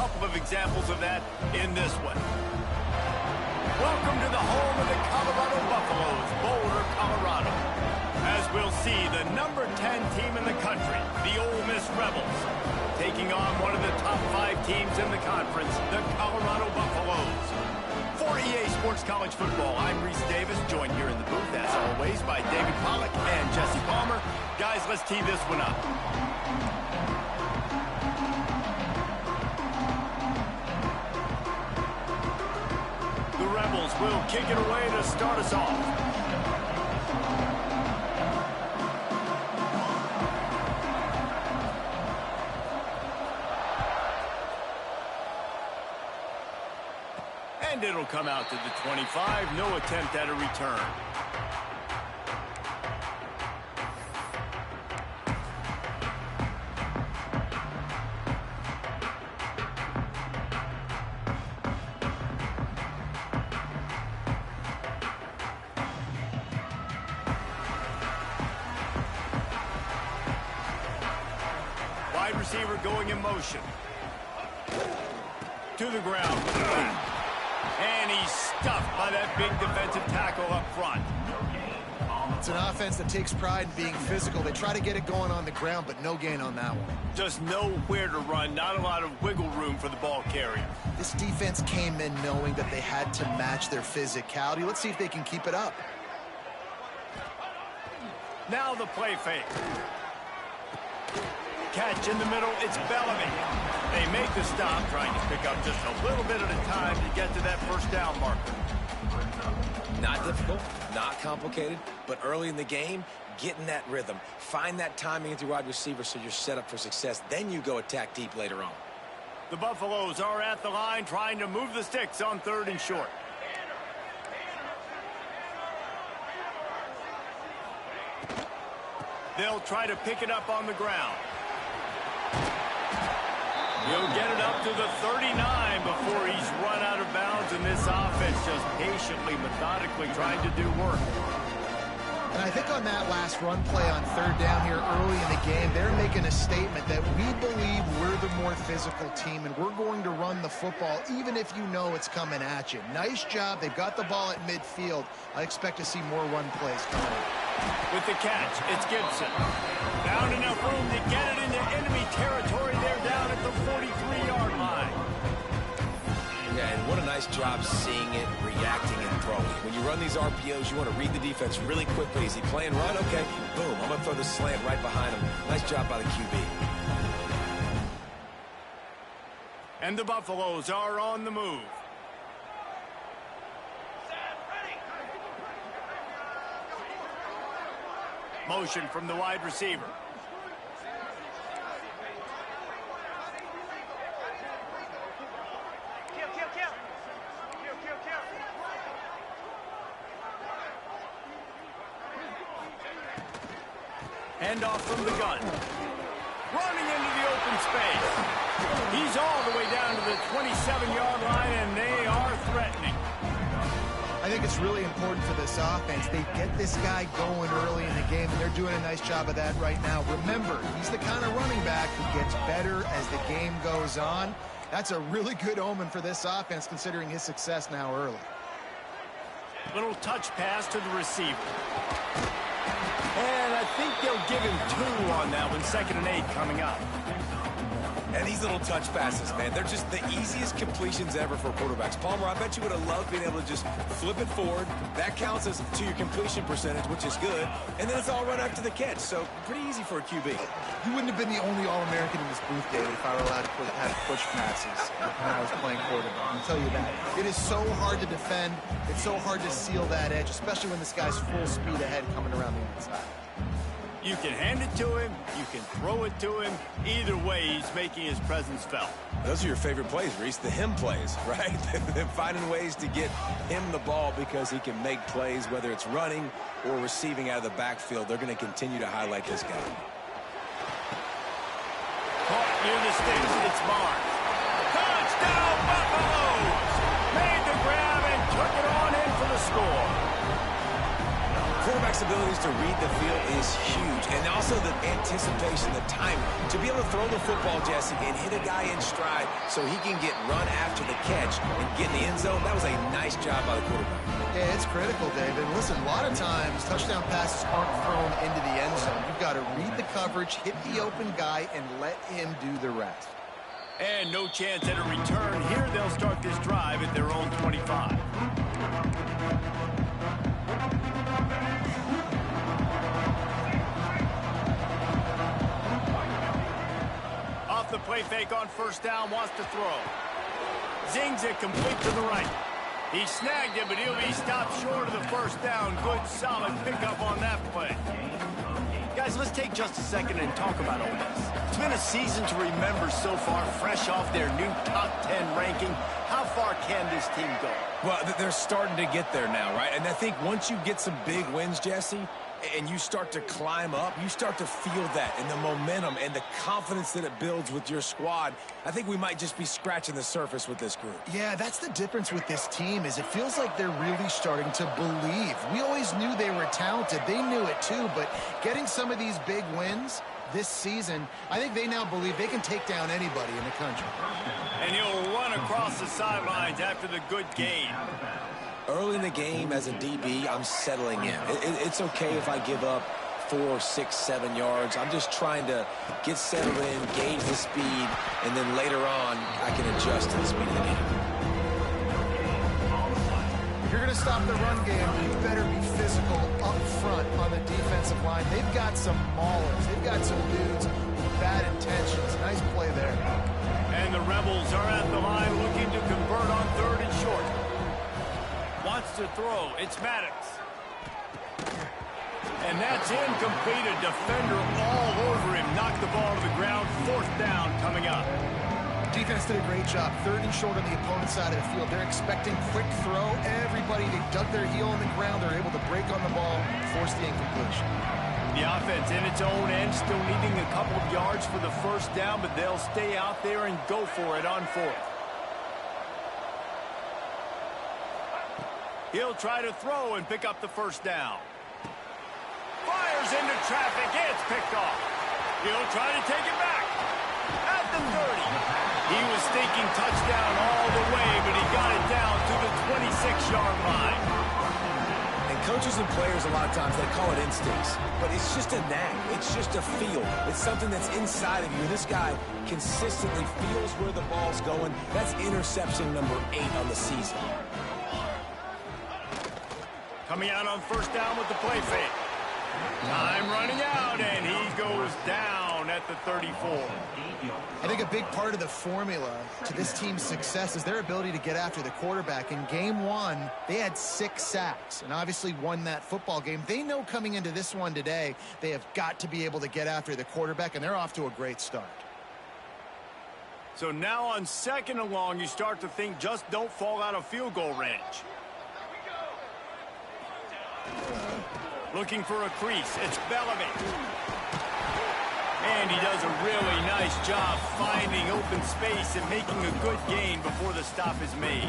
couple of examples of that in this one. Welcome to the home of the Colorado Buffaloes, Boulder, Colorado. As we'll see, the number 10 team in the country, the Ole Miss Rebels, taking on one of the top 5 teams in the conference, the Colorado Buffaloes. For EA Sports College Football, I'm Reese Davis, joined here in the booth, as always, by David Pollack and Jesse Palmer. Guys, let's tee this one up. The Rebels will kick it away to start us off. And it'll come out to the 25. No attempt at a return. Wide receiver going in motion. To the ground. And he's stuffed by that big defensive tackle up front. It's an offense that takes pride in being physical. They try to get it going on the ground, but no gain on that one. Just nowhere to run, not a lot of wiggle room for the ball carrier. This defense came in knowing that they had to match their physicality. Let's see if they can keep it up. Now the play fake. Catch in the middle, it's Bellamy. They make the stop, trying to pick up just a little bit at a time to get to that first down marker. Not difficult, not complicated, but early in the game, get in that rhythm. Find that timing with your wide receiver so you're set up for success. Then you go attack deep later on. The Buffaloes are at the line trying to move the sticks on 3rd and short. They'll try to pick it up on the ground. He'll get it up to the 39 before he's run out of bounds, and this offense just patiently, methodically trying to do work. And I think on that last run play on 3rd down here early in the game, they're making a statement that we believe we're the more physical team, and we're going to run the football even if you know it's coming at you. Nice job. They've got the ball at midfield. I expect to see more run plays coming. With the catch, it's Gibson. Found enough room to get it into enemy territory. They're down at the 43-yard line. Yeah, and what a nice job seeing it, reacting, and throwing. When you run these RPOs, you want to read the defense really quickly. Is he playing run? Okay, boom, I'm going to throw the slant right behind him. Nice job by the QB. And the Buffaloes are on the move. Motion from the wide receiver. Handoff from the gun. Running into the open space. He's all the way down to the 27-yard line, and they are threatening. I think it's really important for this offense. They get this guy going early in the game, and they're doing a nice job of that right now. Remember, he's the kind of running back who gets better as the game goes on. That's a really good omen for this offense, considering his success now early. Little touch pass to the receiver. And I think they'll give him 2 on that one. 2nd and 8 coming up. And these little touch passes, man, they're just the easiest completions ever for quarterbacks. Palmer, I bet you would have loved being able to just flip it forward. That counts as to your completion percentage, which is good. And then it's all run after the catch, so pretty easy for a QB. You wouldn't have been the only All-American in this booth, David, if I were allowed to have push passes when I was playing quarterback. I'll tell you that. It is so hard to defend. It's so hard to seal that edge, especially when this guy's full speed ahead coming around the inside. You can hand it to him, you can throw it to him. Either way, he's making his presence felt. Those are your favorite plays, Reese, the him plays, right? They're finding ways to get him the ball because he can make plays, whether it's running or receiving out of the backfield. They're going to continue to highlight this guy. Caught near the sticks, it's marked. Touchdown, Buffaloes! Made the grab and took it on in for the score. Quarterback's quarterback's abilities to read the field is huge. And also the anticipation, the timing. To be able to throw the football, Jesse, and hit a guy in stride so he can get run after the catch and get in the end zone, that was a nice job by the quarterback. Yeah, it's critical, David. Listen, a lot of times touchdown passes aren't thrown into the end zone. You've got to read the coverage, hit the open guy, and let him do the rest. And no chance at a return. Here they'll start this drive at their own 25. Off the play fake on first down, wants to throw. Zings it complete to the right. He snagged it, but he'll be stopped short of the first down. Good, solid pickup on that play. Guys, let's take just a second and talk about Ole Miss. It's been a season to remember so far, fresh off their new top 10 ranking. How far can this team go? Well, they're starting to get there now, right? And I think once you get some big wins, Jesse, and you start to climb up, you start to feel that and the momentum and the confidence that it builds with your squad. I think we might just be scratching the surface with this group. Yeah, that's the difference with this team is it feels like they're really starting to believe. We always knew they were talented. They knew it too, but getting some of these big wins this season, I think they now believe they can take down anybody in the country. And he'll run across the sidelines after the good gain. Early in the game as a DB, I'm settling in. It's okay if I give up 4, 6, 7 yards. I'm just trying to get settled in, gauge the speed, and then later on, I can adjust to the speed of the game. If you're going to stop the run game, you better be physical up front on the defensive line. They've got some maulers. They've got some dudes with bad intentions. Nice play there. And the Rebels are at the line looking to convert on 3rd and short. Wants to throw. It's Maddox. And that's incomplete. A defender all over him. Knocked the ball to the ground. 4th down coming up. Defense did a great job. 3rd and short on the opponent's side of the field. They're expecting quick throw. Everybody, they dug their heel in the ground. They're able to break on the ball, force the incompletion. The offense in its own end, still needing a couple of yards for the first down, but they'll stay out there and go for it on 4th. He'll try to throw and pick up the first down. Fires into traffic. It's picked off. He'll try to take it back. At the 30. He was thinking touchdown all the way, but he got it down to the 26-yard line. And coaches and players, a lot of times, they call it instincts. But it's just a knack. It's just a feel. It's something that's inside of you. This guy consistently feels where the ball's going. That's interception number 8 on the season. Coming out on first down with the play fake. Time running out, and he goes down at the 34. I think a big part of the formula to this team's success is their ability to get after the quarterback. In game 1, they had 6 sacks and obviously won that football game. They know coming into this one today, they have got to be able to get after the quarterback, and they're off to a great start. So now on 2nd and long, you start to think just don't fall out of field goal range. Looking for a crease. It's Bellamy. And he does a really nice job finding open space and making a good gain before the stop is made.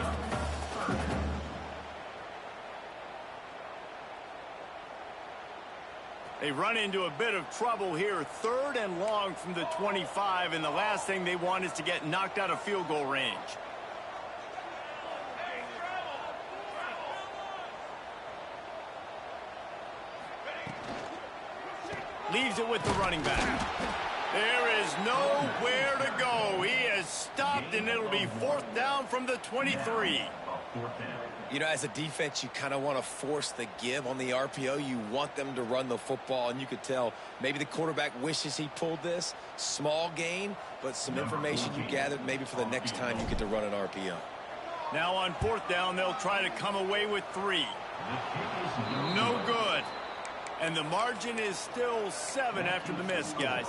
They run into a bit of trouble here. 3rd and long from the 25, and the last thing they want is to get knocked out of field goal range. Leaves it with the running back. There is nowhere to go. He has stopped, and it'll be 4th down from the 23. You know, as a defense, you kind of want to force the give on the RPO. You want them to run the football, and you could tell maybe the quarterback wishes he pulled this. Small gain, but some information you gathered maybe for the next time you get to run an RPO. Now on 4th down, they'll try to come away with 3. No good. And the margin is still 7 after the miss, guys.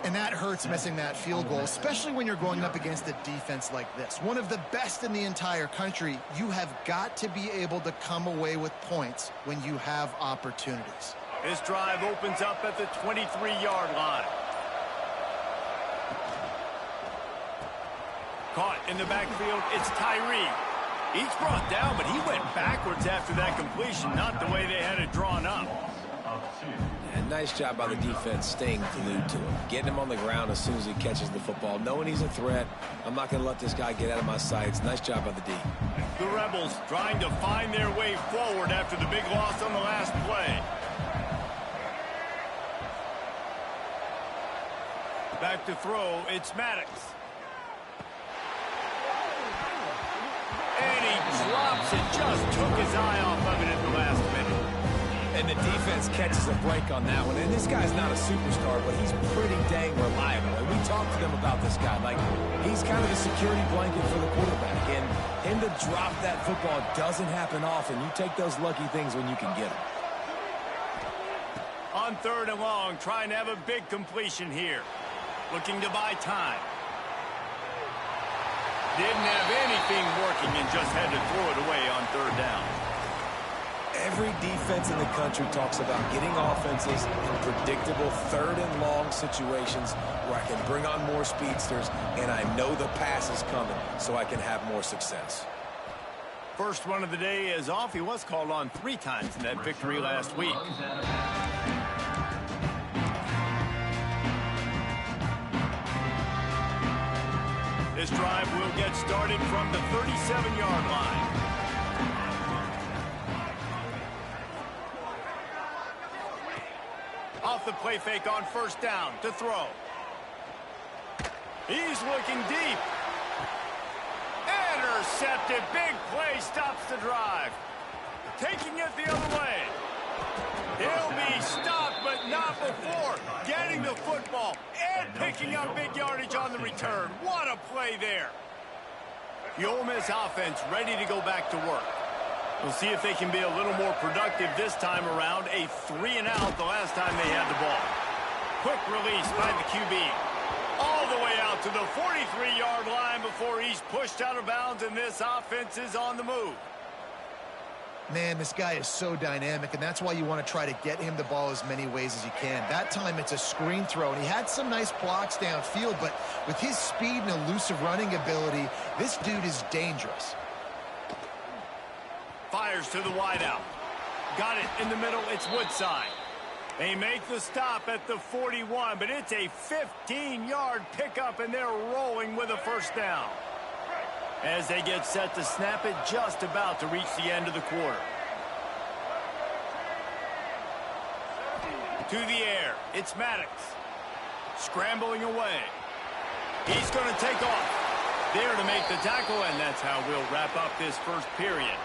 And that hurts missing that field goal, especially when you're going up against a defense like this. One of the best in the entire country. You have got to be able to come away with points when you have opportunities. This drive opens up at the 23-yard line. Caught in the backfield, it's Tyree. He's brought down, but he went backwards after that completion, not the way they had it drawn up. And nice job by the defense staying glued to him, getting him on the ground as soon as he catches the football, knowing he's a threat. I'm not going to let this guy get out of my sights. Nice job by the D. The Rebels trying to find their way forward after the big loss on the last play. Back to throw, it's Maddox. And he drops it, just took his eye off of it at the last minute. And the defense catches a break on that one. And this guy's not a superstar, but he's pretty dang reliable. And we talked to them about this guy. Like, he's kind of the security blanket for the quarterback. And him to drop that football doesn't happen often. You take those lucky things when you can get them. On 3rd and long, trying to have a big completion here. Looking to buy time. Didn't have anything working and just had to throw it away on 3rd down. Every defense in the country talks about getting offenses in predictable 3rd and long situations where I can bring on more speedsters and I know the pass is coming so I can have more success. First one of the day is off. He was called on 3 times in that victory last week. This drive will get started from the 37-yard line. Off the play fake on 1st down to throw. He's looking deep. Intercepted. Big play stops the drive. Taking it the other way. He'll be stopped, but not before getting the football and picking up big yardage on the return. What a play there. The Ole Miss offense ready to go back to work. We'll see if they can be a little more productive this time around. A 3-and-out the last time they had the ball. Quick release by the QB. All the way out to the 43-yard line before he's pushed out of bounds, and this offense is on the move. Man, this guy is so dynamic, and that's why you want to try to get him the ball as many ways as you can. That time it's a screen throw, and he had some nice blocks downfield, but with his speed and elusive running ability, this dude is dangerous. Fires to the wideout. Got it in the middle. It's Woodside. They make the stop at the 41, but it's a 15-yard pickup, and they're rolling with a 1st down. As they get set to snap it, just about to reach the end of the quarter. To the air, it's Maddox. Scrambling away. He's going to take off. There to make the tackle, and that's how we'll wrap up this first period.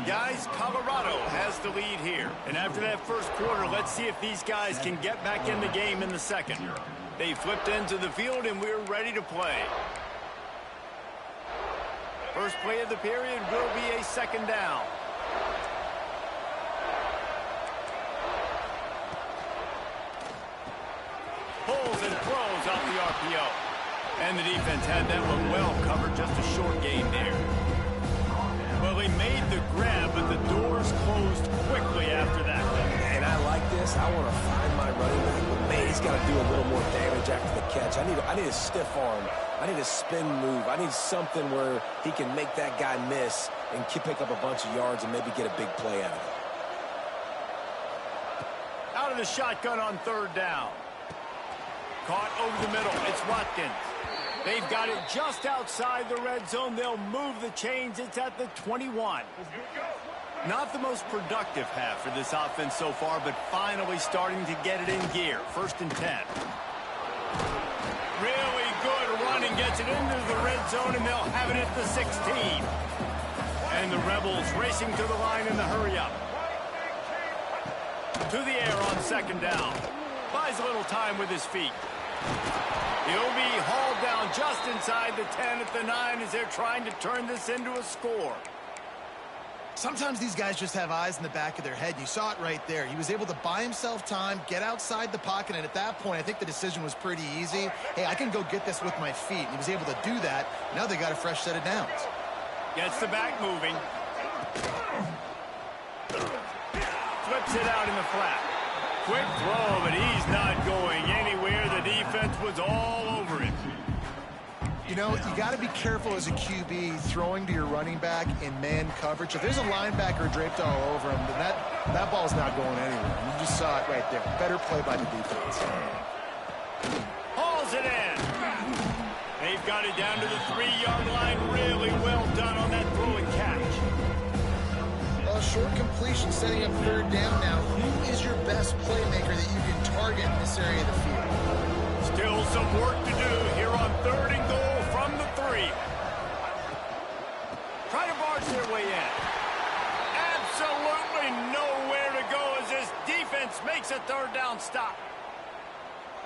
Guys, Colorado has the lead here. And after that first quarter, let's see if these guys can get back in the game in the second. They flipped into the field, and we're ready to play. First play of the period will be a 2nd down. Pulls and throws off the RPO. And the defense had that one well covered, just a short gain there. Well, he made the grab, but the doors closed quickly after that. And I like this. I want to find my running back, but man, he's got to do a little more damage after the catch. I need a stiff arm. I need a spin move. I need something where he can make that guy miss and pick up a bunch of yards and maybe get a big play out of it. Out of the shotgun on 3rd down. Caught over the middle. It's Watkins. They've got it just outside the red zone. They'll move the chains. It's at the 21. Not the most productive half for this offense so far, but finally starting to get it in gear. 1st and 10. Really good running. Gets it into the red zone, and they'll have it at the 16. And the Rebels racing to the line in the hurry-up. To the air on 2nd down. Buys a little time with his feet. He'll be hauled down just inside the 10 at the 9 as they're trying to turn this into a score. Sometimes these guys just have eyes in the back of their head. You saw it right there. He was able to buy himself time, get outside the pocket, and at that point, I think the decision was pretty easy. Hey, I can go get this with my feet. He was able to do that. Now they got a fresh set of downs. Gets the back moving. Flips it out in the flat. Quick throw, but he's not going anywhere. The defense was all over it. You know, you got to be careful as a QB throwing to your running back in man coverage. If there's a linebacker draped all over him, then that ball's not going anywhere. You just saw it right there. Better play by the defense. Hauls it in. They've got it down to the 3-yard line. Really well done on that throw and catch. Well, short completion setting up third down now. Who is your best playmaker that you can target in this area of the field? Still some work to do here on 3rd and goal from the 3. Try to barge their way in. Absolutely nowhere to go as this defense makes a 3rd down stop.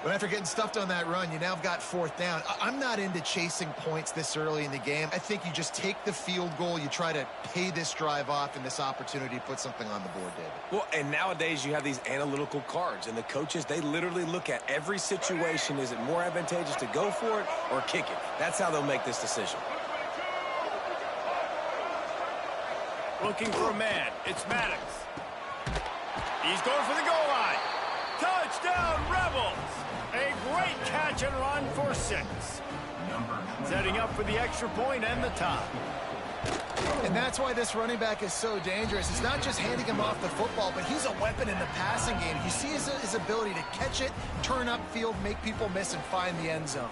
But after getting stuffed on that run, you now have got 4th down. I'm not into chasing points this early in the game. I think you just take the field goal, you try to pay this drive off, and this opportunity to put something on the board, David. Well, and nowadays you have these analytical cards, and the coaches, they literally look at every situation. Is it more advantageous to go for it or kick it? That's how they'll make this decision. Looking for a man. It's Maddox. He's going for the goal line. Touchdown, Rebels! A great catch and run for 6. Setting up for the extra point and the tie. And that's why this running back is so dangerous. It's not just handing him off the football, but he's a weapon in the passing game. You see his ability to catch it, turn upfield, make people miss, and find the end zone.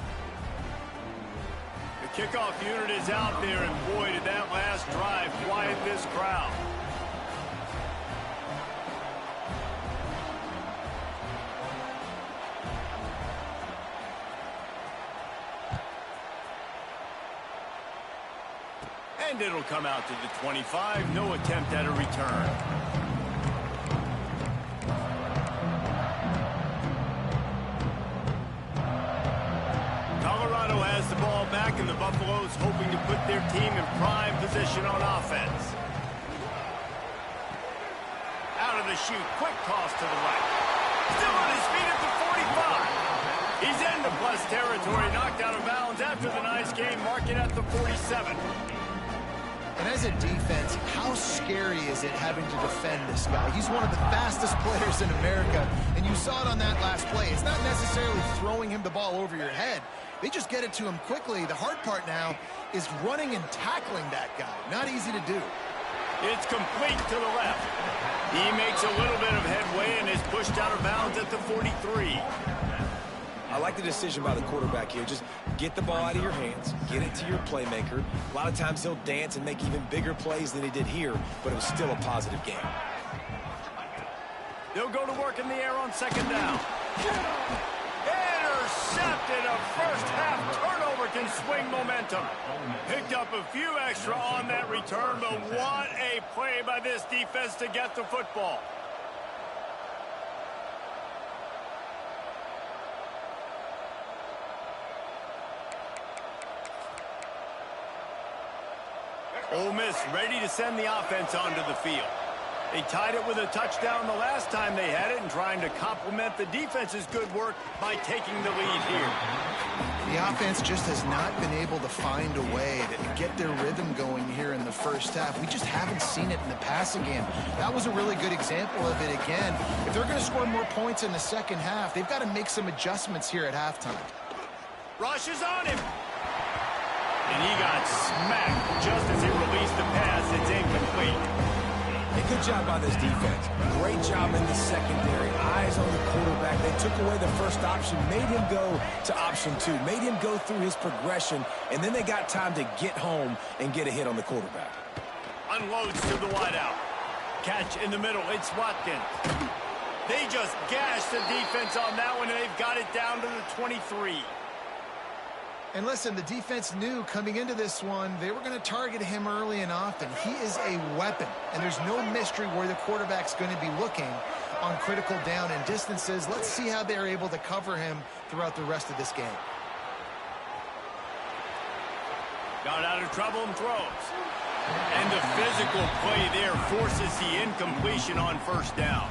The kickoff unit is out there, and boy, did that last drive quiet this crowd. And it'll come out to the 25. No attempt at a return. Colorado has the ball back, and the Buffaloes hoping to put their team in prime position on offense. Out of the chute, quick toss to the right. Still on his feet at the 45. He's into plus territory, knocked out of bounds after the nice game, marking at the 47. And as a defense, how scary is it having to defend this guy? He's one of the fastest players in America, and you saw it on that last play. It's not necessarily throwing him the ball over your head. They just get it to him quickly. The hard part now is running and tackling that guy. Not easy to do. It's complete to the left. He makes a little bit of headway and is pushed out of bounds at the 43. I like the decision by the quarterback here. Just get the ball out of your hands, get it to your playmaker. A lot of times he'll dance and make even bigger plays than he did here, but it was still a positive game. They'll go to work in the air on 2nd down. Intercepted. A first half turnover can swing momentum. Picked up a few extra on that return, but what a play by this defense to get the football. Ole Miss ready to send the offense onto the field. They tied it with a touchdown the last time they had it and trying to complement the defense's good work by taking the lead here. The offense just has not been able to find a way to get their rhythm going here in the first half. We just haven't seen it in the passing game. That was a really good example of it again. If they're going to score more points in the second half, they've got to make some adjustments here at halftime. Rush is on him. And he got smacked just as he released the pass. It's incomplete. Hey, good job by this defense. Great job in the secondary. Eyes on the quarterback. They took away the first option, made him go to option 2, made him go through his progression, and then they got time to get home and get a hit on the quarterback. Unloads to the wideout. Catch in the middle. It's Watkins. They just gashed the defense on that one, and they've got it down to the 23. And listen, the defense knew coming into this one, they were going to target him early and often. He is a weapon, and there's no mystery where the quarterback's going to be looking on critical down and distances. Let's see how they're able to cover him throughout the rest of this game. Got out of trouble and throws. And the physical play there forces the incompletion on 1st down.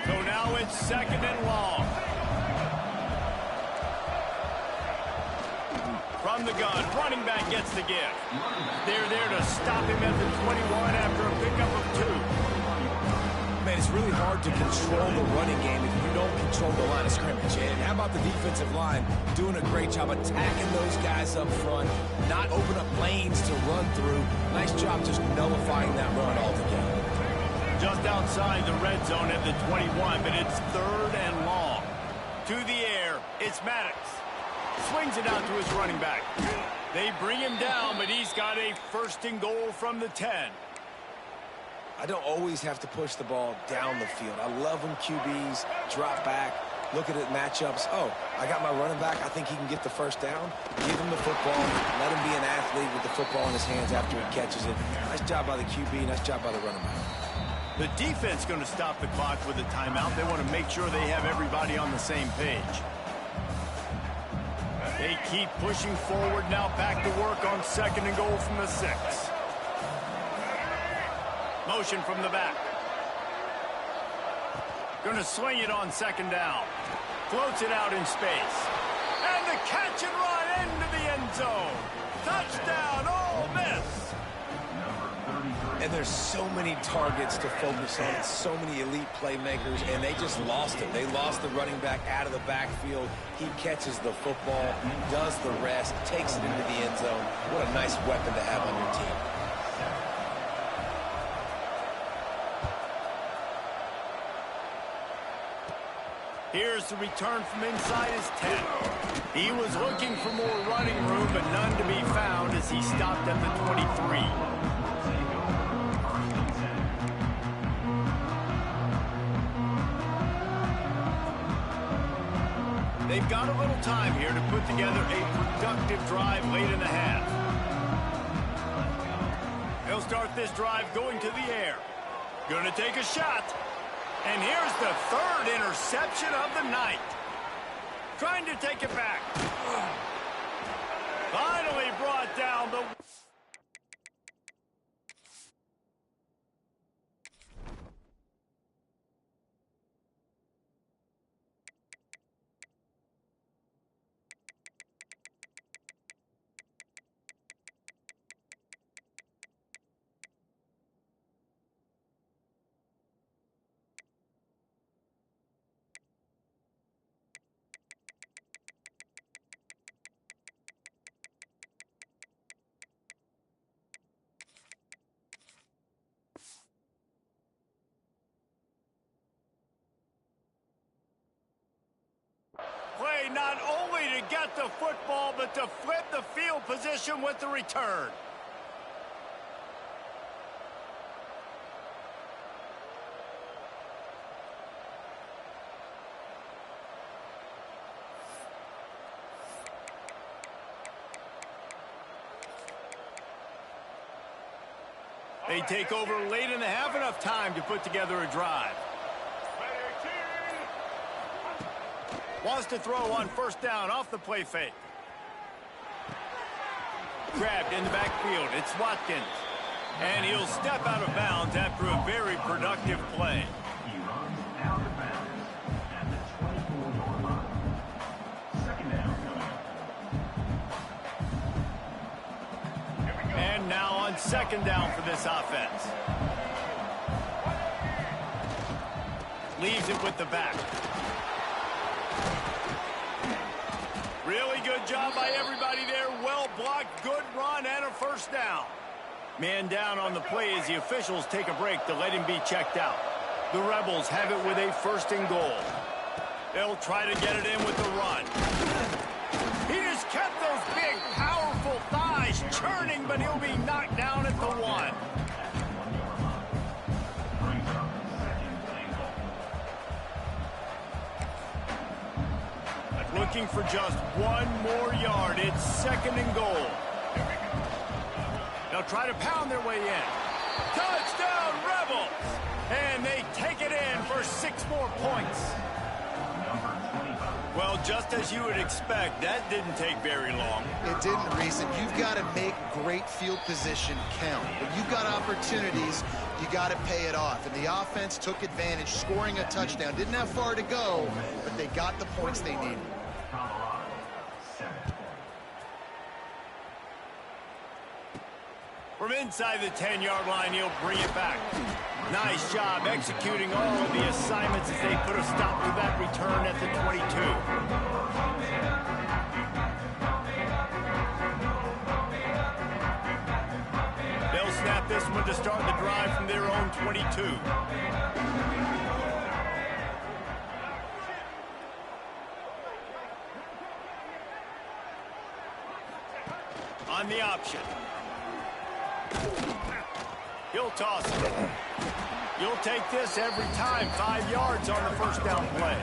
So now it's 2nd and long. From the gun, running back gets the give. They're there to stop him at the 21 after a pickup of 2. man, it's really hard to control the running game if you don't control the line of scrimmage. And how about the defensive line doing a great job attacking those guys up front, not open up lanes to run through. Nice job just nullifying that run altogether. Just outside the red zone at the 21, but it's 3rd and long. To the air, it's Maddox. Swings it out to his running back. They bring him down, but he's got a 1st and goal from the 10. I don't always have to push the ball down the field. I love when QBs drop back, look at it matchups. Oh, I got my running back. I think he can get the 1st down. Give him the football. Let him be an athlete with the football in his hands after he catches it. Nice job by the QB. Nice job by the running back. The defense going to stop the clock with a timeout. They want to make sure they have everybody on the same page. They keep pushing forward now, back to work on 2nd and goal from the 6. Motion from the back. Going to swing it on 2nd down. Floats it out in space. And the catch and run into the end zone. Touchdown, Ole Miss. And there's so many targets to focus on, so many elite playmakers, and they just lost him. They lost the running back out of the backfield. He catches the football, does the rest, takes it into the end zone. What a nice weapon to have on your team. Here's the return from inside his 10. He was looking for more running room, but none to be found as he stopped at the 23. They've got a little time here to put together a productive drive late in the half. They'll start this drive going to the air. Gonna take a shot. And here's the 3rd interception of the night. Trying to take it back. Finally brought down the... Play not only to get the football, but to flip the field position with the return. They take over late in the half, enough time to put together a drive. Wants to throw on 1st down off the play fake. Grabbed in the backfield. It's Watkins. And he'll step out of bounds after a very productive play. He runs out of bounds at the 24-yard line. 2nd down coming up. And now on 2nd down for this offense. Leaves it with the back. Really good job by everybody there. Well blocked, good run, and a 1st down. Man down on the play as the officials take a break to let him be checked out. The Rebels have it with a 1st and goal. They'll try to get it in with the run. He just kept those big, powerful thighs churning, but he'll be knocked down at the 1. Looking for just 1 more yard. It's 2nd and goal. They'll try to pound their way in. Touchdown, Rebels! And they take it in for 6 more points. Well, just as you would expect, that didn't take very long. It didn't, Reese. You've got to make great field position count. When you've got opportunities, you got to pay it off. And the offense took advantage, scoring a touchdown. Didn't have far to go, but they got the points they needed. From inside the 10-yard line, he'll bring it back. Nice job executing all of the assignments as they put a stop to that return at the 22. They'll snap this one to start the drive from their own 22. On the option. He'll toss it. You'll take this every time. 5 yards on the first down play.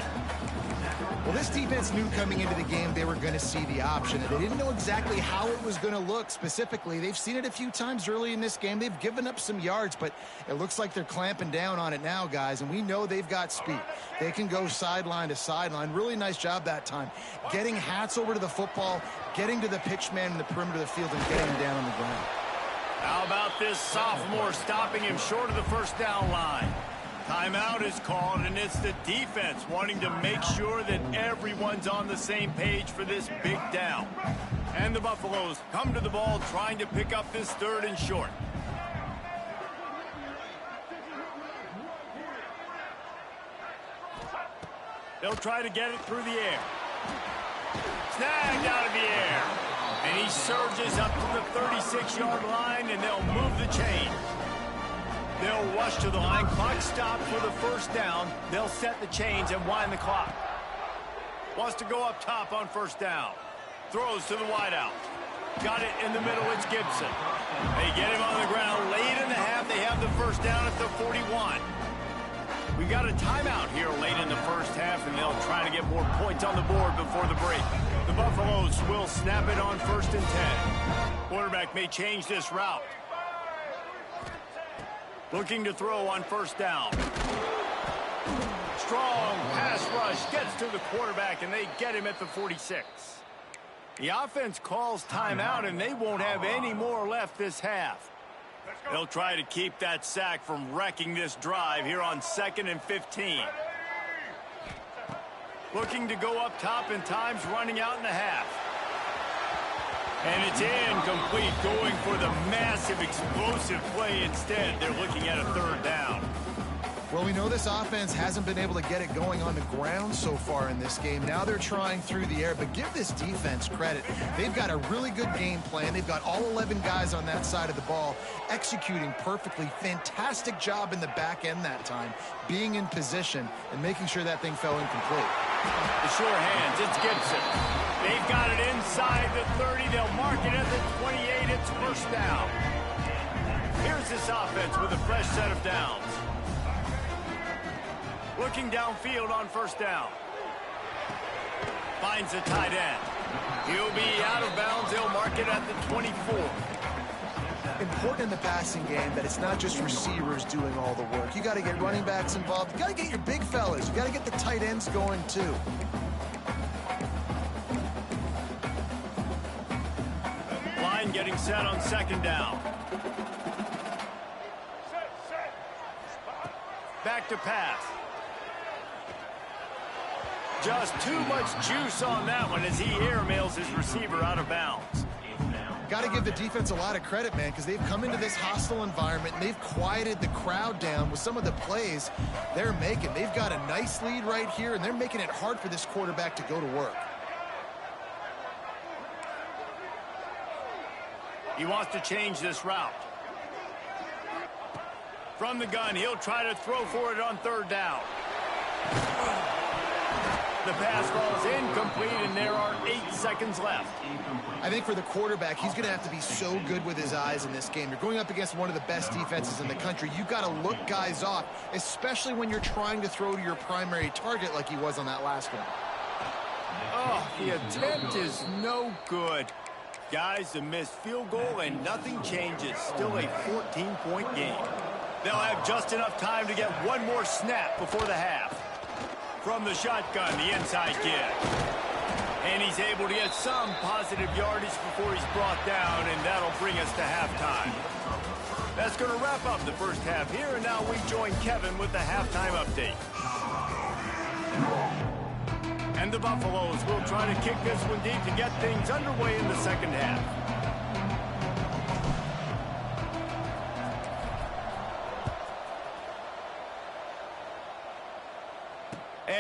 Well, this defense knew coming into the game they were going to see the option, and they didn't know exactly how it was going to look specifically. They've seen it a few times early in this game. They've given up some yards, but it looks like they're clamping down on it now, guys, and we know they've got speed. They can go sideline to sideline. Really nice job that time. Getting Hats over to the football, getting to the pitch man in the perimeter of the field, and getting him down on the ground. How about this sophomore stopping him short of the first down line? Timeout is called, and it's the defense wanting to make sure that everyone's on the same page for this big down. And the Buffaloes come to the ball trying to pick up this 3rd and short. They'll try to get it through the air. Snagged out of the air. And he surges up to the 36-yard line, and they'll move the chain. They'll rush to the line. Clock stopped for the first down. They'll set the chains and wind the clock. Wants to go up top on first down. Throws to the wideout. Got it in the middle. It's Gibson. They get him on the ground. Late in the half, they have the first down at the 41. We've got a timeout here late in the first half, and they'll try to get more points on the board before the break. The Buffaloes will snap it on 1st and 10. Quarterback may change this route. Looking to throw on first down. Strong pass rush gets to the quarterback, and they get him at the 46. The offense calls timeout, and they won't have any more left this half. They'll try to keep that sack from wrecking this drive here on 2nd and 15. Looking to go up top, and time's running out in the half. And it's incomplete, going for the massive explosive play instead. They're looking at a 3rd down. Well, we know this offense hasn't been able to get it going on the ground so far in this game. Now they're trying through the air, but give this defense credit. They've got a really good game plan. They've got all 11 guys on that side of the ball executing perfectly. Fantastic job in the back end that time, being in position and making sure that thing fell incomplete. The sure hands, it's Gibson. They've got it inside the 30. They'll mark it at the 28. It's first down. Here's this offense with a fresh set of downs. Looking downfield on first down. Finds a tight end. He'll be out of bounds. They'll mark it at the 24. Important in the passing game that it's not just receivers doing all the work. You got to get running backs involved. You got to get your big fellas. You got to get the tight ends going too. Line getting set on 2nd down. Back to pass. Just too much juice on that one as he airmails his receiver out of bounds. Got to give the defense a lot of credit, man, because they've come into this hostile environment and they've quieted the crowd down with some of the plays they're making. They've got a nice lead right here, and they're making it hard for this quarterback to go to work. He wants to change this route. From the gun, he'll try to throw for it on 3rd down. The pass falls incomplete, and there are 8 seconds left. I think for the quarterback, he's going to have to be so good with his eyes in this game. You're going up against one of the best defenses in the country. You've got to look guys off, especially when you're trying to throw to your primary target like he was on that last one. Oh, the attempt is no good. Guys, a missed field goal, and nothing changes. Still a 14-point game. They'll have just enough time to get one more snap before the half. From the shotgun, the inside kid. And he's able to get some positive yardage before he's brought down, and that'll bring us to halftime. That's going to wrap up the first half here, and now we join Kevin with the halftime update. And the Buffaloes will try to kick this one deep to get things underway in the second half.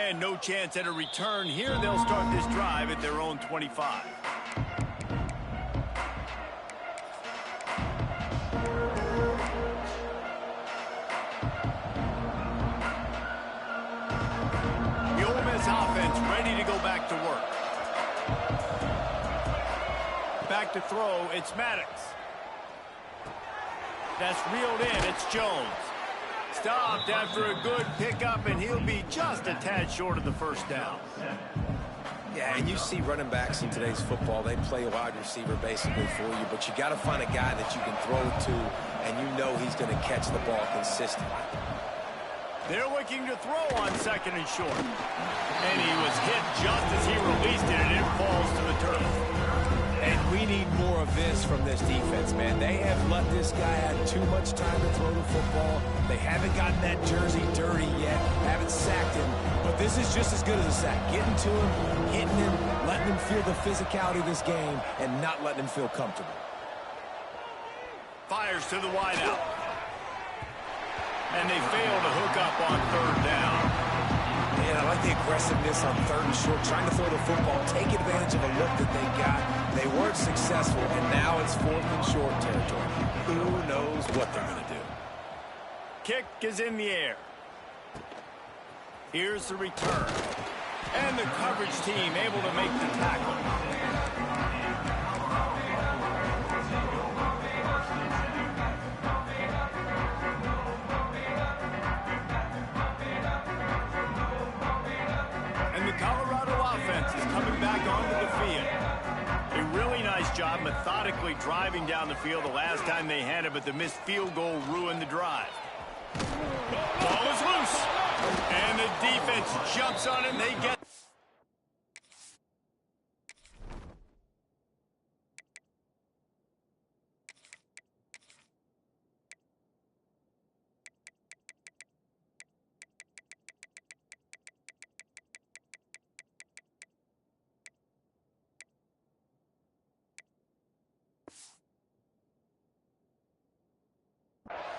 And no chance at a return here. They'll start this drive at their own 25. The Ole Miss offense ready to go back to work. Back to throw, it's Maddox. That's reeled in, it's Jones. Stopped after a good pickup, and he'll be just a tad short of the first down. Yeah, and you see running backs in today's football, they play wide receiver basically for you, but you got to find a guy that you can throw it to, and you know he's going to catch the ball consistently. They're looking to throw on second and short. And he was hit just as he released it, and it falls to the turf. And we need more of this from this defense, man. They have let this guy have too much time to throw the football. They haven't gotten that jersey dirty yet, haven't sacked him. But this is just as good as a sack. Getting to him, hitting him, letting him feel the physicality of this game, and not letting him feel comfortable. Fires to the wideout. And they fail to hook up on third down. And I like the aggressiveness on third and short, trying to throw the football, take advantage of a look that they got. They weren't successful, and now it's fourth and short territory. Who knows what they're going to do? Kick is in the air. Here's the return. And the coverage team able to make the tackle. Job methodically driving down the field the last time they had it, but the missed field goal ruined the drive. Ball is loose, and the defense jumps on it, and they get...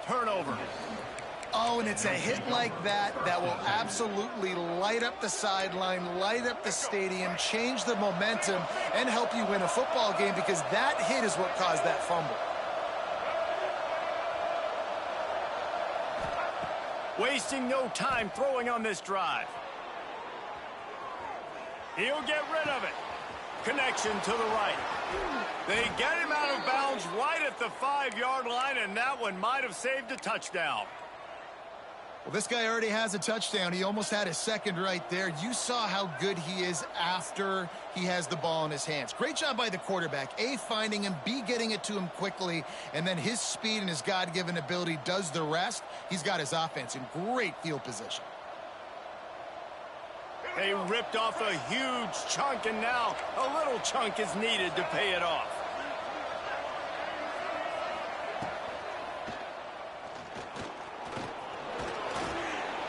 Turnover. Oh, and it's a hit like that that will absolutely light up the sideline, light up the stadium, change the momentum, and help you win a football game, because that hit is what caused that fumble. Wasting no time throwing on this drive. He'll get rid of it. Connection to the right. They get him out of bounds right at the 5-yard line, and that one might have saved a touchdown. Well, this guy already has a touchdown. He almost had his second right there. You saw how good he is after he has the ball in his hands. Great job by the quarterback. A, finding him, B, getting it to him quickly, and then his speed and his God-given ability does the rest. He's got his offense in great field position. They ripped off a huge chunk, and now a little chunk is needed to pay it off.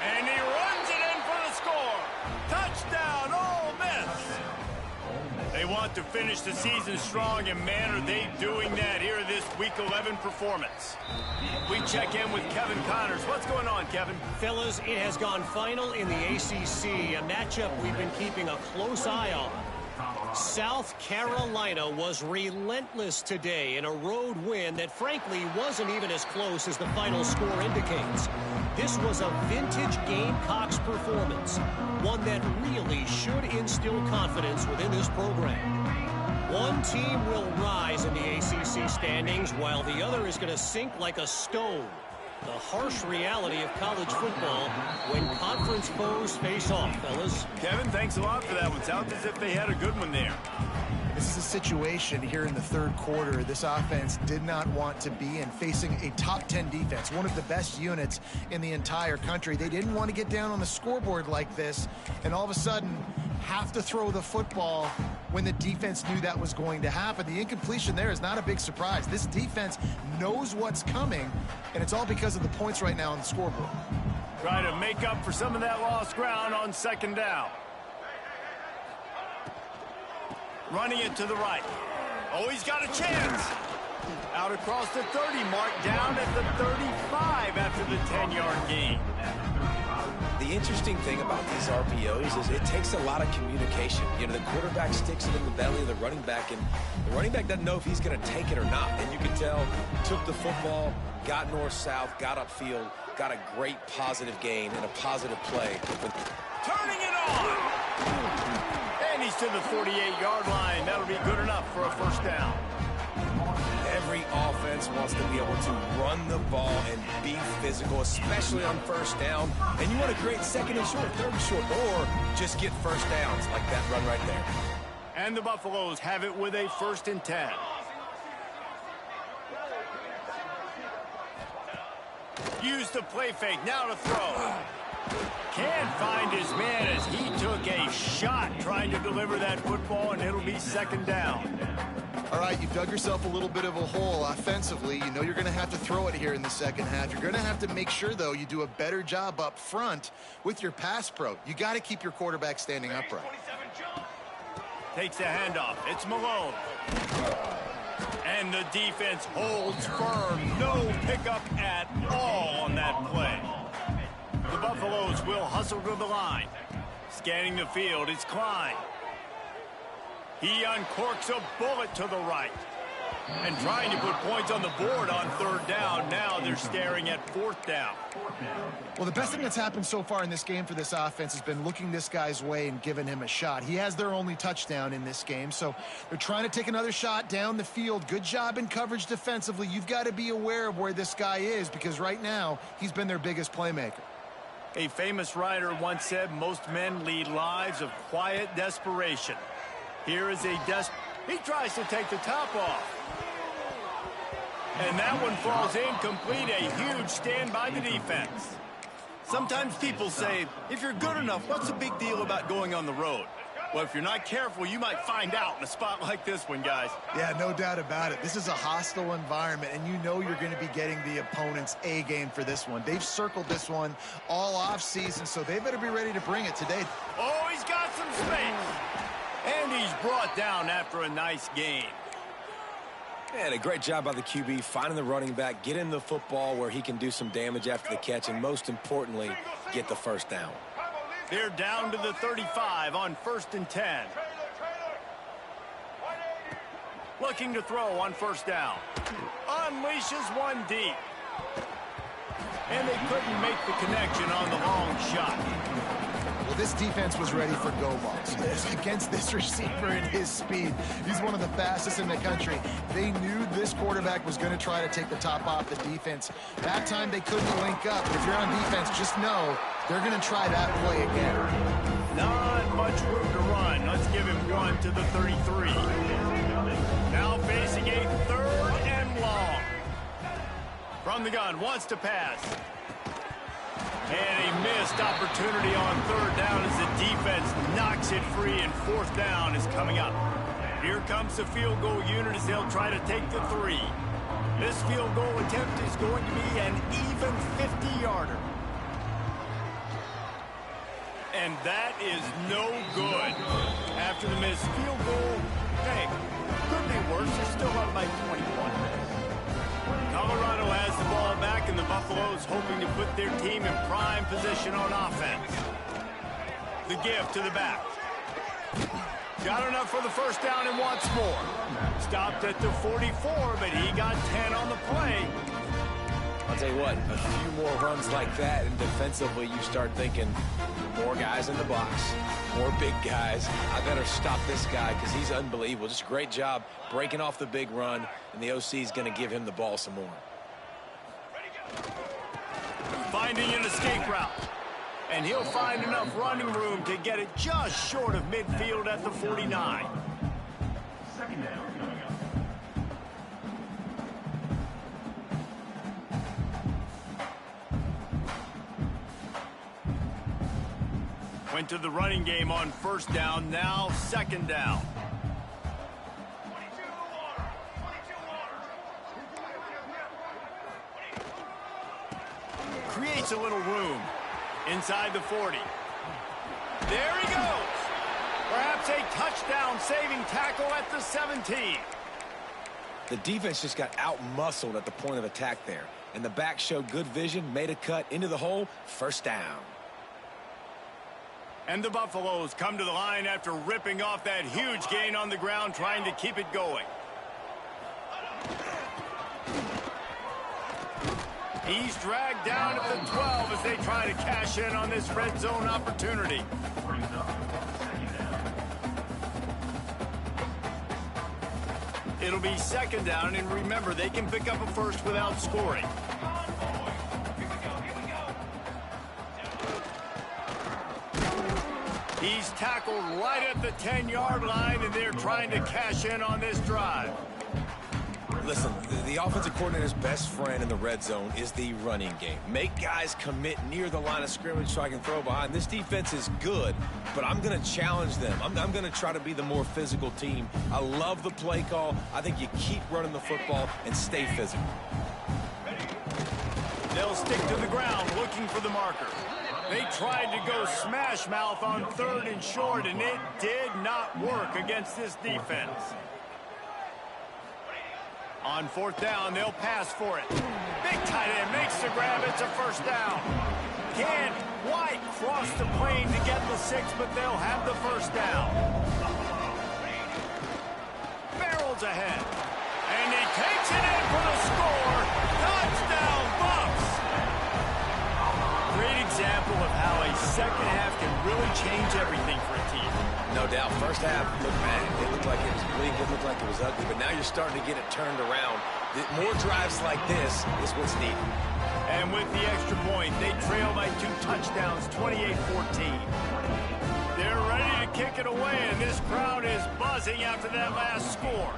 And he runs it in for the score. Touchdown, Ole Miss. They want to finish the season strong, and man, are they doing that here this Week 11 performance. We check in with Kevin Connors. What's going on, Kevin? Fellas, it has gone final in the ACC, a matchup we've been keeping a close eye on. South Carolina was relentless today in a road win that frankly wasn't even as close as the final score indicates. This was a vintage Gamecocks performance, one that really should instill confidence within this program. One team will rise in the ACC standings while the other is going to sink like a stone. The harsh reality of college football when conference foes face off, fellas. Kevin, thanks a lot for that one. Sounds as if they had a good one there. This is a situation here in the third quarter this offense did not want to be in, facing a top 10 defense, one of the best units in the entire country. They didn't want to get down on the scoreboard like this, and all of a sudden have to throw the football when the defense knew that was going to happen. The incompletion there is not a big surprise. This defense knows what's coming, and it's all because of the points right now on the scoreboard. Try to make up for some of that lost ground on second down. Running it to the right. Oh, he's got a chance. Out across the 30 mark, down at the 35 after the 10-yard gain. The interesting thing about these RPOs is it takes a lot of communication. You know, the quarterback sticks it in the belly of the running back, and the running back doesn't know if he's going to take it or not. And you can tell, took the football, got north-south, got upfield, got a great positive gain and a positive play. Turning it on! And he's to the 48-yard line. That'll be good enough for a first down. Every offense wants to be able to run the ball and be physical, especially on first down. And you want to create second and short, third and short, or just get first downs like that run right there. And the Buffaloes have it with a 1st and 10. Use the play fake, now to throw. Can't find his man as he took a shot trying to deliver that football, and it'll be 2nd down. All right, you've dug yourself a little bit of a hole offensively. You know you're going to have to throw it here in the second half. You're going to have to make sure, though, you do a better job up front with your pass pro. You got to keep your quarterback standing upright. Takes a handoff. It's Malone. And the defense holds firm. No pickup at all on that play. The Buffaloes will hustle to the line. Scanning the field, it's Klein. He uncorks a bullet to the right. And trying to put points on the board on 3rd down. Now they're staring at 4th down. Well, the best thing that's happened so far in this game for this offense has been looking this guy's way and giving him a shot. He has their only touchdown in this game, so they're trying to take another shot down the field. Good job in coverage defensively. You've got to be aware of where this guy is because right now he's been their biggest playmaker. A famous writer once said, most men lead lives of quiet desperation. Here is he tries to take the top off. And that one falls incomplete. A huge stand by the defense. Sometimes people say, if you're good enough, what's the big deal about going on the road? Well, if you're not careful, you might find out in a spot like this one, guys. Yeah, no doubt about it. This is a hostile environment, and you know you're going to be getting the opponent's A game for this one. They've circled this one all offseason, so they better be ready to bring it today. Oh, he's got some space. And he's brought down after a nice gain. And a great job by the QB finding the running back, getting the football where he can do some damage after the catch, and most importantly, get the first down. They're down to the 35 on 1st and 10. Looking to throw on 1st down. Unleashes one deep. And they couldn't make the connection on the long shot. Well, this defense was ready for go balls. Against this receiver and his speed, he's one of the fastest in the country. They knew this quarterback was going to try to take the top off the defense. That time they couldn't link up. If you're on defense, just know they're going to try that play again. Not much room to run. Let's give him one to the 33. Now facing a 3rd and long. From the gun, wants to pass. And a missed opportunity on 3rd down as the defense knocks it free, and 4th down is coming up. Here comes the field goal unit as they'll try to take the 3. This field goal attempt is going to be an even 50-yarder. And that is no good. After the missed field goal, hey, could be worse. They're still up by 21. Colorado has the ball back, and the Buffaloes hoping to put their team in prime position on offense. The give to the back. Got enough for the first down and wants more. Stopped at the 44, but he got 10 on the play. I'll tell you what, a few more runs like that, and defensively you start thinking, more guys in the box, more big guys. I better stop this guy because he's unbelievable. Just a great job breaking off the big run, and the OC is going to give him the ball some more. Finding an escape route. And he'll find enough running room to get it just short of midfield at the 49. 2nd down coming up. Went to the running game on 1st down, now 2nd down. Creates a little room inside the 40. There he goes. Perhaps a touchdown saving tackle at the 17. The defense just got out-muscled at the point of attack there. And the back showed good vision, made a cut into the hole, first down. And the Buffaloes come to the line after ripping off that huge gain on the ground, trying to keep it going. He's dragged down at the 12 as they try to cash in on this red zone opportunity. It'll be second down, and remember, they can pick up a first without scoring. He's tackled right at the 10-yard line, and they're trying to cash in on this drive. Listen, the offensive coordinator's best friend in the red zone is the running game. Make guys commit near the line of scrimmage so I can throw behind. This defense is good, but I'm going to challenge them. I'm going to try to be the more physical team. I love the play call. I think you keep running the football and stay physical. They'll stick to the ground looking for the marker. They tried to go smash mouth on 3rd and short, and it did not work against this defense. On 4th down, they'll pass for it. Big tight end makes the grab. It's a first down. Can't quite cross the plane to get the 6, but they'll have the first down. Barrels ahead. And he takes it in for the score. Touchdown, Bucks. Great example of how a second half can really change everything for a team. No doubt. First half looked bad. It looked like it was bleak. It looked like it was ugly. But now you're starting to get it turned around. More drives like this is what's needed. And with the extra point, they trail by 2 touchdowns, 28-14. They're ready to kick it away, and this crowd is buzzing after that last score.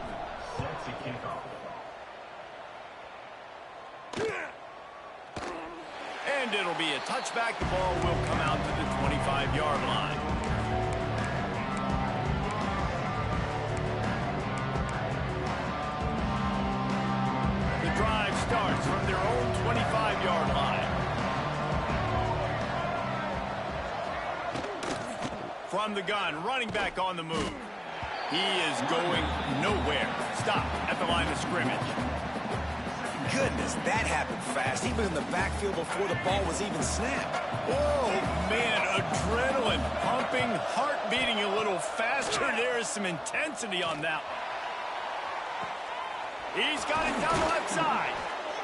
And it'll be a touchback. The ball will come out to the 25-yard line. Drive starts from their own 25-yard line. From the gun, running back on the move. He is going nowhere. Stop at the line of scrimmage. Goodness, that happened fast. He was in the backfield before the ball was even snapped. Oh, man, adrenaline pumping, heart beating a little faster. There is some intensity on that one. He's got it down the left side.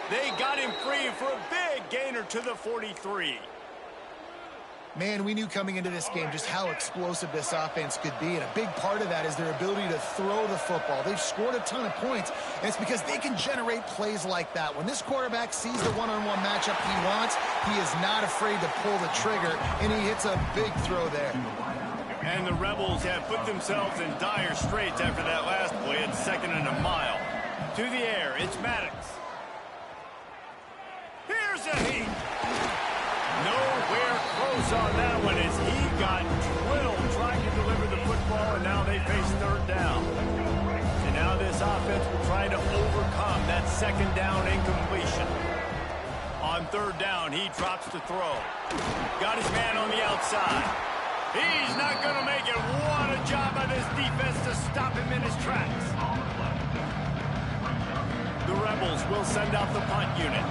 They got him free for a big gainer to the 43. Man, we knew coming into this game just how explosive this offense could be, and a big part of that is their ability to throw the football. They've scored a ton of points, and it's because they can generate plays like that. When this quarterback sees the one-on-one matchup he wants, he is not afraid to pull the trigger, and he hits a big throw there. And the Rebels have put themselves in dire straits after that last play at 2nd and a mile. To the air, it's Maddox. Here's a heat. Nowhere close on that one as he got drilled trying to deliver the football, and now they face 3rd down. And now this offense will try to overcome that 2nd down incompletion. On 3rd down, he drops to throw. Got his man on the outside. He's not going to make it. What a job by this defense to stop him in his tracks. The Rebels will send out the punt unit.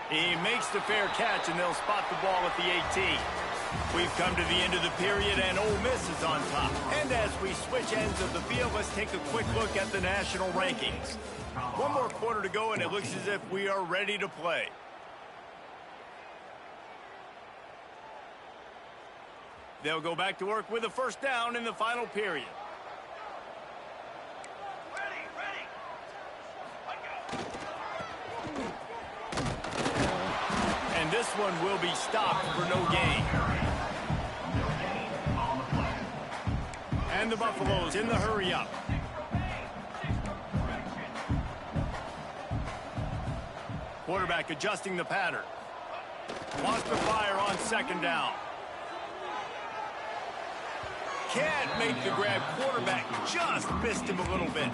He makes the fair catch, and they'll spot the ball at the 18. We've come to the end of the period, and Ole Miss is on top. And as we switch ends of the field, let's take a quick look at the national rankings. One more quarter to go, and it looks as if we are ready to play. They'll go back to work with a first down in the final period. And this one will be stopped for no gain. And the Buffaloes in the hurry up. Quarterback adjusting the pattern. Wants to fire on 2nd down. Can't make the grab. Quarterback just missed him a little bit.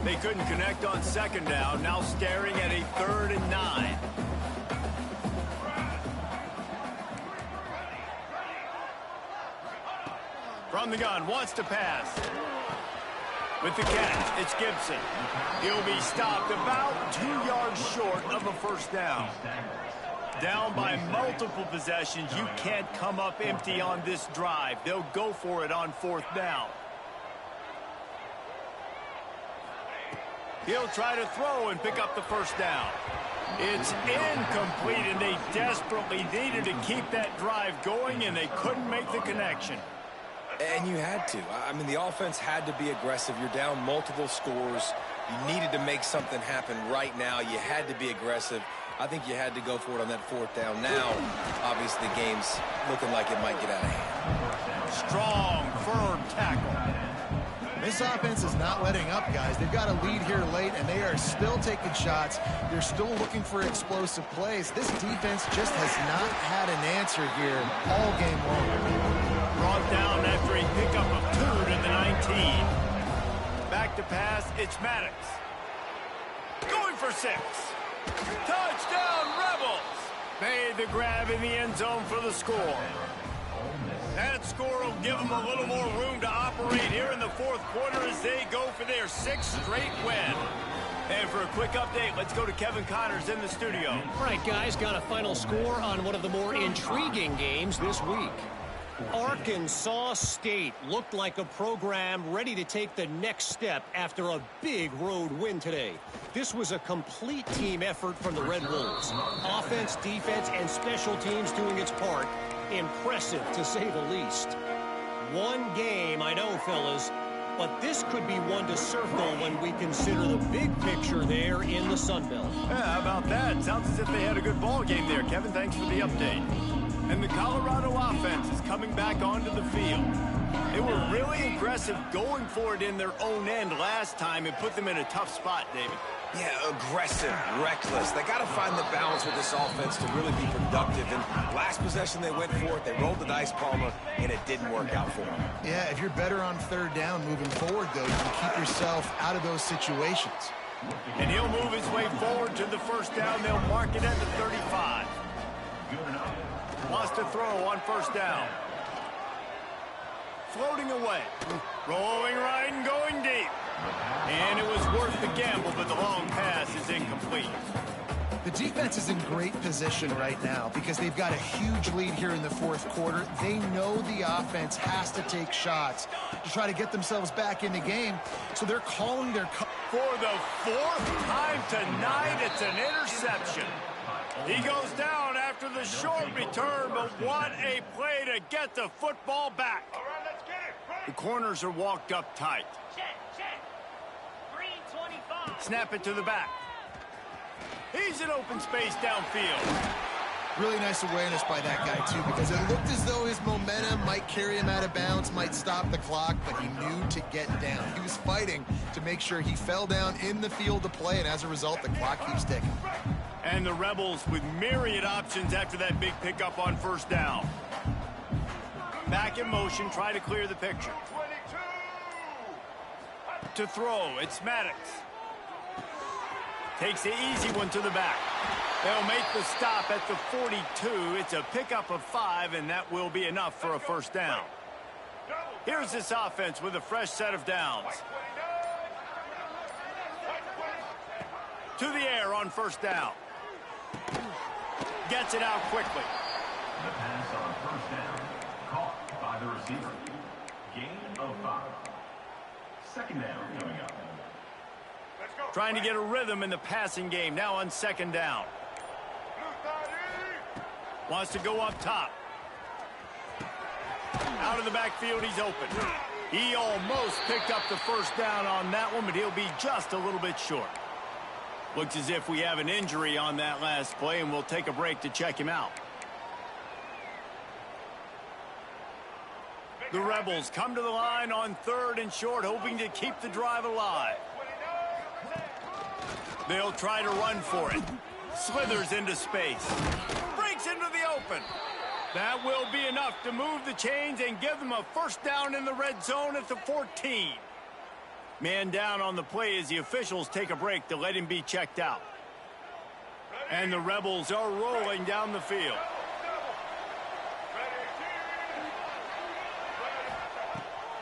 They couldn't connect on second down, now staring at a 3rd and 9. From the gun, wants to pass. With the catch, it's Gibson. He'll be stopped about 2 yards short of a first down. Down by multiple possessions, you can't come up empty on this drive. They'll go for it on 4th down. He'll try to throw and pick up the first down. It's incomplete, and they desperately needed to keep that drive going, and they couldn't make the connection. And you had to. I mean, the offense had to be aggressive. You're down multiple scores. You needed to make something happen right now. You had to be aggressive. I think you had to go for it on that 4th down. Now, obviously, the game's looking like it might get out of hand. Strong, firm tackle. This offense is not letting up, guys. They've got a lead here late, and they are still taking shots. They're still looking for explosive plays. This defense just has not had an answer here all game long. Brought down after a pickup of 2 to the 19. Back to pass, it's Maddox. Going for 6. Touchdown, Rebels! Made the grab in the end zone for the score. That score will give them a little more room to operate here in the 4th quarter as they go for their 6th straight win. And for a quick update, let's go to Kevin Connors in the studio. All right, guys, got a final score on one of the more intriguing games this week. Arkansas State looked like a program ready to take the next step after a big road win today. This was a complete team effort from the Red Wolves. Offense, defense, and special teams doing its part. Impressive, to say the least. One game, I know, fellas, but this could be one to circle when we consider the big picture there in the Sun Belt. Yeah, how about that? Sounds as if they had a good ball game there. Kevin, thanks for the update. And the Colorado offense is coming back onto the field. They were really aggressive going for it in their own end last time and put them in a tough spot, David. Yeah, aggressive, reckless. They got to find the balance with this offense to really be productive. And last possession they went for it. They rolled the dice, Palmer, and it didn't work out for them. Yeah, if you're better on 3rd down moving forward, though, you can keep yourself out of those situations. And he'll move his way forward to the first down. They'll mark it at the 35. Wants to throw on first down. Floating away. Rolling right and going deep. And it was worth the gamble, but the long pass is incomplete. The defense is in great position right now because they've got a huge lead here in the 4th quarter. They know the offense has to take shots to try to get themselves back in the game. So they're calling their... For the 4th time tonight, it's an interception. He goes down after the short return, but what a play to get the football back. All right, let's get it. The corners are walked up tight. Check. 325. Snap it to the back. He's in open space downfield. Really nice awareness by that guy, too, because it looked as though his momentum might carry him out of bounds, might stop the clock, but he knew to get down. He was fighting to make sure he fell down in the field to play, and as a result, the clock keeps ticking. And the Rebels with myriad options after that big pickup on first down. Back in motion, try to clear the picture. 22. To throw, it's Maddox. Takes the easy one to the back. They'll make the stop at the 42. It's a pickup of 5, and that will be enough for a first down. Here's this offense with a fresh set of downs. To the air on first down. Gets it out quickly. The pass on first down, caught by the receiver. Gain of 5. Second down coming up. Trying to get a rhythm in the passing game. Now on second down. Wants to go up top. Out of the backfield, he's open. He almost picked up the first down on that one, but he'll be just a little bit short. Looks as if we have an injury on that last play, and we'll take a break to check him out. The Rebels come to the line on 3rd and short, hoping to keep the drive alive. They'll try to run for it. Slithers into space. Breaks into the open. That will be enough to move the chains and give them a first down in the red zone at the 14. Man down on the play as the officials take a break to let him be checked out. And the Rebels are rolling down the field.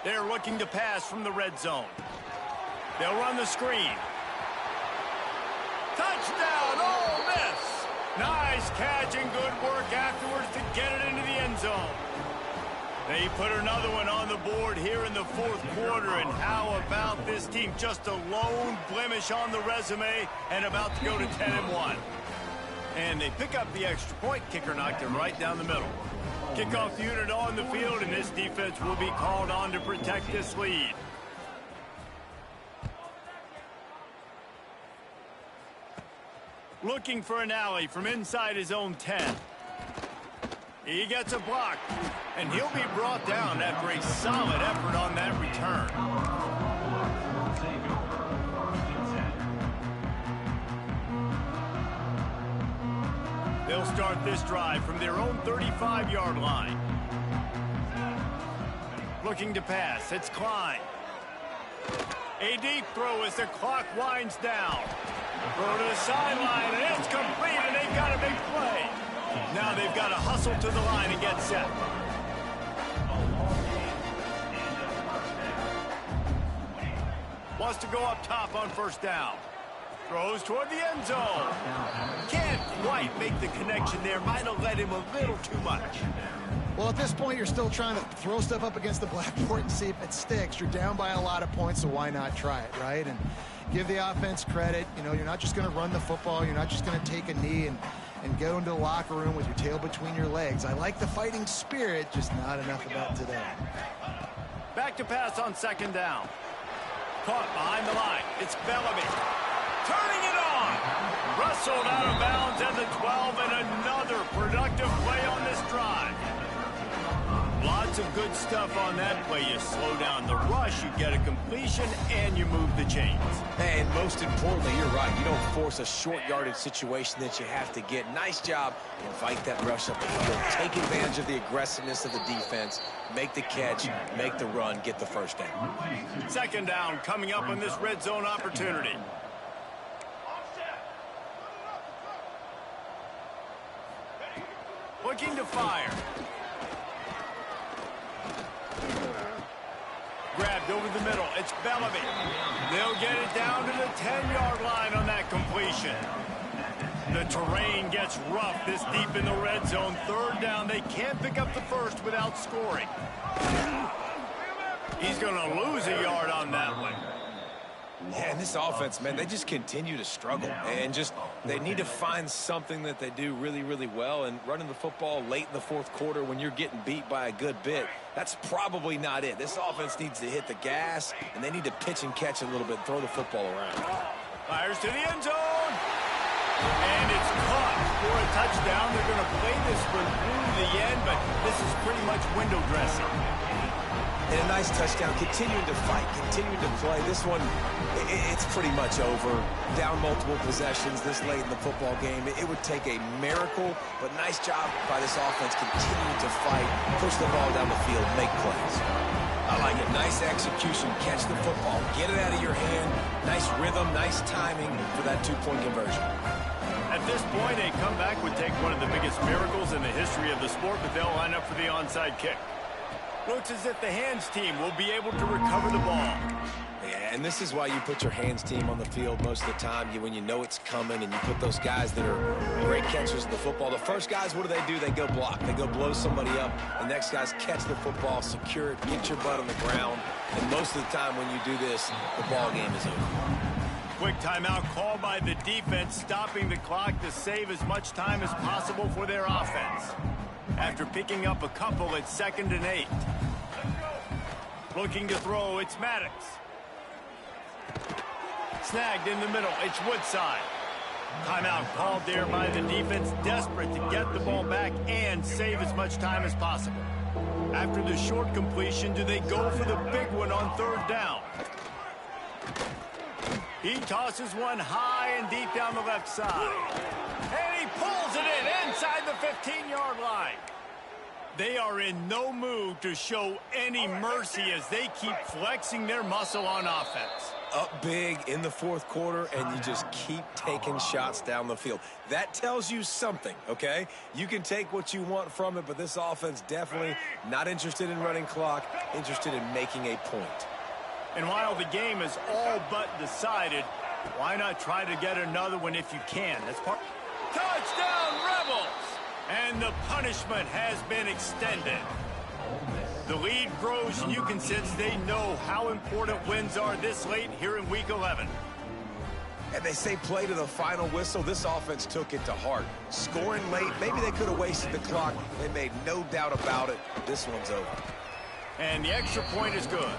They're looking to pass from the red zone. They'll run the screen. Touchdown, Ole Miss! Nice catch and good work afterwards to get it into the end zone. They put another one on the board here in the fourth quarter, and how about this team? Just a lone blemish on the resume and about to go to 10-1. And they pick up the extra point. Kicker knocked it right down the middle. Kickoff unit on the field, and this defense will be called on to protect this lead. Looking for an alley from inside his own 10. He gets a block, and he'll be brought down after a solid effort on that return. They'll start this drive from their own 35-yard line. Looking to pass, it's Klein. A deep throw as the clock winds down. Throw to the sideline, and it's complete, and they've got a big play. Now they've got to hustle to the line and get set. Wants to go up top on first down. Throws toward the end zone. Can't quite make the connection there. Might have led him a little too much. Well, at this point, you're still trying to throw stuff up against the blackboard and see if it sticks. You're down by a lot of points, so why not try it, right? And give the offense credit. You know, you're not just going to run the football. You're not just going to take a knee and go into the locker room with your tail between your legs. I like the fighting spirit, just not enough of that today. Back to pass on second down. Caught behind the line. It's Bellamy. Turning it on. Wrestled out of bounds at the 12, and another productive play on this drive. Lots of good stuff on that play. You slow down the rush, you get a completion, and you move the chains. And most importantly, you're right. You don't force a short yardage situation that you have to get. Nice job. Invite that rush up the field. Take advantage of the aggressiveness of the defense. Make the catch, make the run, get the first down. Second down coming up on this red zone opportunity. Looking to fire. Grabbed over the middle. It's Bellamy. They'll get it down to the 10-yard line on that completion. The terrain gets rough this deep in the red zone. Third down. They can't pick up the first without scoring. He's going to lose a yard on that one. Yeah, and this offense, man, they just continue to struggle. And just, they need to find something that they do really, really well. And running the football late in the fourth quarter when you're getting beat by a good bit, that's probably not it. This offense needs to hit the gas, and they need to pitch and catch a little bit, throw the football around. Fires to the end zone. And it's caught for a touchdown. They're going to play this one through the end, but this is pretty much window dressing. And a nice touchdown, continuing to fight, continuing to play. This one, it's pretty much over. Down multiple possessions this late in the football game. It would take a miracle, but nice job by this offense continuing to fight, push the ball down the field, make plays. I like it. Nice execution. Catch the football. Get it out of your hand. Nice rhythm, nice timing for that two-point conversion. At this point, a comeback would take one of the biggest miracles in the history of the sport, but they'll line up for the onside kick. Looks as if the hands team will be able to recover the ball. Yeah, and this is why you put your hands team on the field most of the time. When you know it's coming, and you put those guys that are great catchers of the football. The first guys, what do? They go block. They go blow somebody up. The next guys catch the football, secure it, get your butt on the ground. And most of the time when you do this, the ball game is over. Quick timeout called by the defense, stopping the clock to save as much time as possible for their offense. After picking up a couple at 2nd and 8. Looking to throw, it's Maddox. Snagged in the middle, it's Woodside. Timeout called there by the defense, desperate to get the ball back and save as much time as possible. After the short completion, do they go for the big one on third down? He tosses one high and deep down the left side. And he pulls it in inside the 15-yard line. They are in no mood to show any mercy as they keep flexing their muscle on offense. Up big in the fourth quarter, and you just keep taking shots down the field. That tells you something, okay? You can take what you want from it, but this offense definitely not interested in running clock, interested in making a point. And while the game is all but decided, why not try to get another one if you can? That's part. Touchdown, Rebels! And the punishment has been extended. The lead grows, and you can sense they know how important wins are this late here in Week 11. And they say play to the final whistle. This offense took it to heart. Scoring late, maybe they could have wasted the clock. They made no doubt about it. This one's over. And the extra point is good.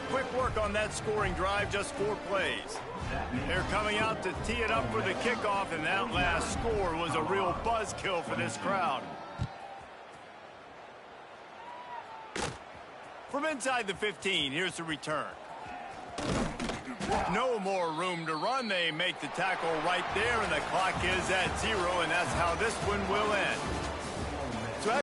Quick work on that scoring drive, just 4 plays. They're coming out to tee it up for the kickoff, and that last score was a real buzzkill for this crowd. From inside the 15, here's the return. No more room to run. They make the tackle right there, and the clock is at 0, and that's how this one will end.